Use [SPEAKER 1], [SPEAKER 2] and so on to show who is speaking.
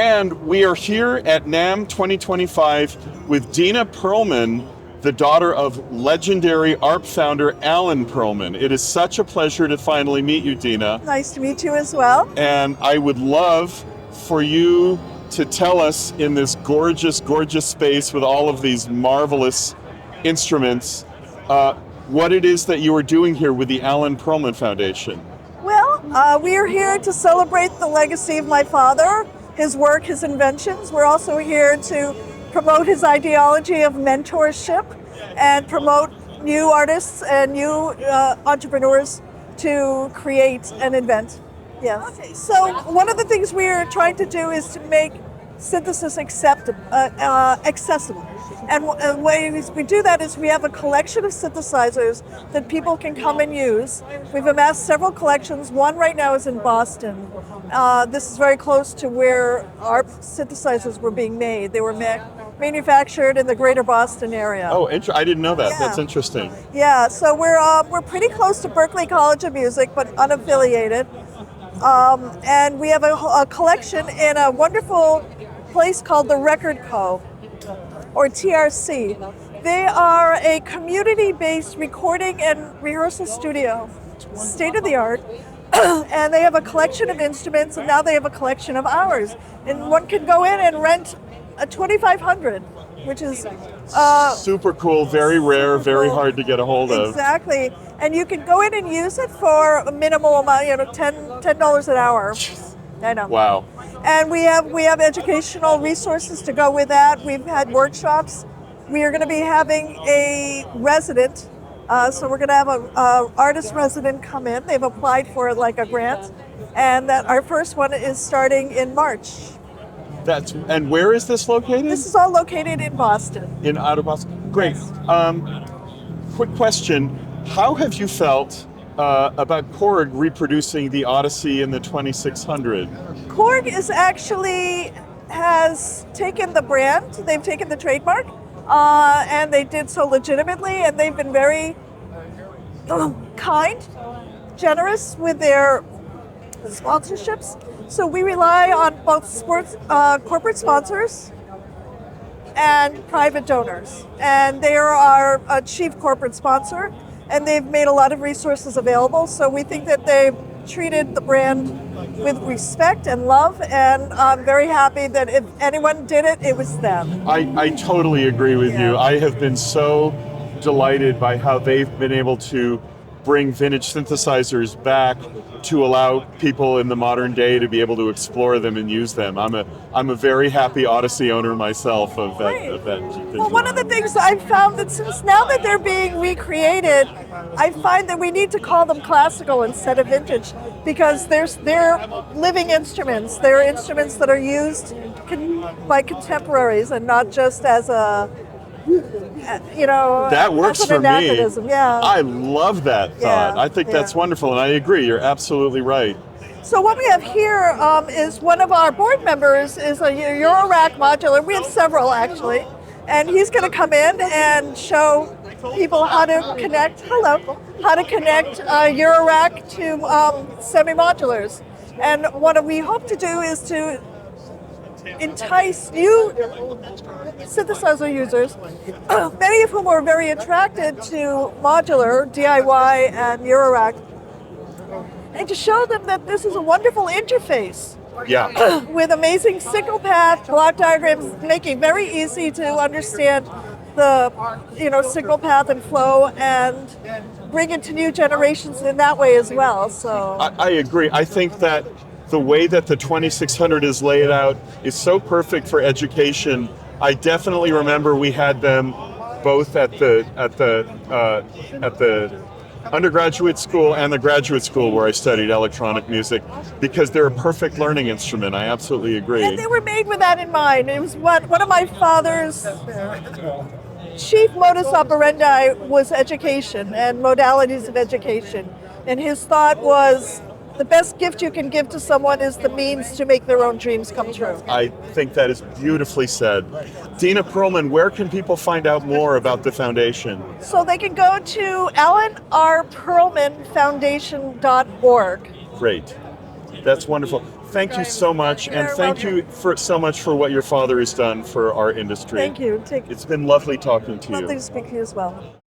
[SPEAKER 1] And we are here at NAMM 2025 with Dina Pearlman, the daughter of legendary ARP founder Alan Pearlman. It is such a pleasure to finally meet you, Dina.
[SPEAKER 2] Nice to meet you as well.
[SPEAKER 1] And I would love for you to tell us in this gorgeous, gorgeous space with all of these marvelous instruments, what it is that you are doing here with the Alan Pearlman Foundation.
[SPEAKER 2] Well, we are here to celebrate the legacy of my father, his work, his inventions. We're also here to promote his ideology of mentorship and promote new artists and new entrepreneurs to create and invent. Yes. Okay. So one of the things we are trying to do is to make synthesis accessible. And the way we do that is we have a collection of synthesizers that people can come and use. We've amassed several collections. One right now is in Boston. This is very close to where ARP synthesizers were being made. They were manufactured in the greater Boston area.
[SPEAKER 1] Oh, I didn't know that. Yeah. That's interesting.
[SPEAKER 2] Yeah, so we're pretty close to Berklee College of Music, but unaffiliated. And we have a collection in a wonderful place called the Record Co., or TRC. They are a community-based recording and rehearsal studio, state-of-the-art, and they have a collection of instruments, and now they have a collection of ours. And one can go in and rent a 2500, which is
[SPEAKER 1] super cool, very rare, very hard to get a hold of.
[SPEAKER 2] Exactly, and you can go in and use it for a minimal amount, $10 an hour. I know.
[SPEAKER 1] Wow.
[SPEAKER 2] And we have educational resources to go with that. We've had workshops. We are going to be having a resident, so we're going to have a artist resident come in. They've applied for like a grant, and that our first one is starting in March.
[SPEAKER 1] And where is this located?
[SPEAKER 2] This is all located in Boston.
[SPEAKER 1] Out of Boston. Great. Yes. Quick question: how have you felt about Korg reproducing the Odyssey in the 2600?
[SPEAKER 2] Korg has taken the brand, they've taken the trademark, and they did so legitimately, and they've been very kind, generous with their sponsorships. So we rely on both corporate sponsors and private donors. And they are our chief corporate sponsor, and they've made a lot of resources available. So we think that they've treated the brand with respect and love, and I'm very happy that if anyone did it, it was them.
[SPEAKER 1] I totally agree with you. I have been so delighted by how they've been able to bring vintage synthesizers back to allow people in the modern day to be able to explore them and use them. I'm a very happy Odyssey owner myself of that.
[SPEAKER 2] Well, one of the things I've found that since now that they're being recreated, I find that we need to call them classical instead of vintage, because they're living instruments. They're instruments that are used by contemporaries and not just as a
[SPEAKER 1] that works for me.
[SPEAKER 2] Yeah.
[SPEAKER 1] I love that thought. I think that's wonderful, and I agree. You're absolutely right.
[SPEAKER 2] So what we have here is one of our board members is a Eurorack modular. We have several actually, and he's going to come in and show people how to connect. Eurorack to semi-modulars. And what we hope to do is to entice new synthesizer users, many of whom are very attracted to modular, DIY, and Eurorack, and to show them that this is a wonderful interface.
[SPEAKER 1] Yeah.
[SPEAKER 2] With amazing signal path, block diagrams, making it very easy to understand the signal path and flow, and bring it to new generations in that way as well. So
[SPEAKER 1] I agree. I think that the way that the 2600 is laid out is so perfect for education. I definitely remember we had them both at the undergraduate school and the graduate school where I studied electronic music, because they're a perfect learning instrument. I absolutely agree.
[SPEAKER 2] And they were made with that in mind. It was one of my father's chief modus operandi was education and modalities of education. And his thought was, the best gift you can give to someone is the means to make their own dreams come true.
[SPEAKER 1] I think that is beautifully said. Dina Pearlman, where can people find out more about the foundation?
[SPEAKER 2] So they can go to AlanRPearlmanFoundation.org.
[SPEAKER 1] Great. That's wonderful. Thank you so much, and
[SPEAKER 2] You're
[SPEAKER 1] thank you for so much for what your father has done for our industry.
[SPEAKER 2] Thank you.
[SPEAKER 1] It's been lovely talking to you.
[SPEAKER 2] Lovely to speak to you as well.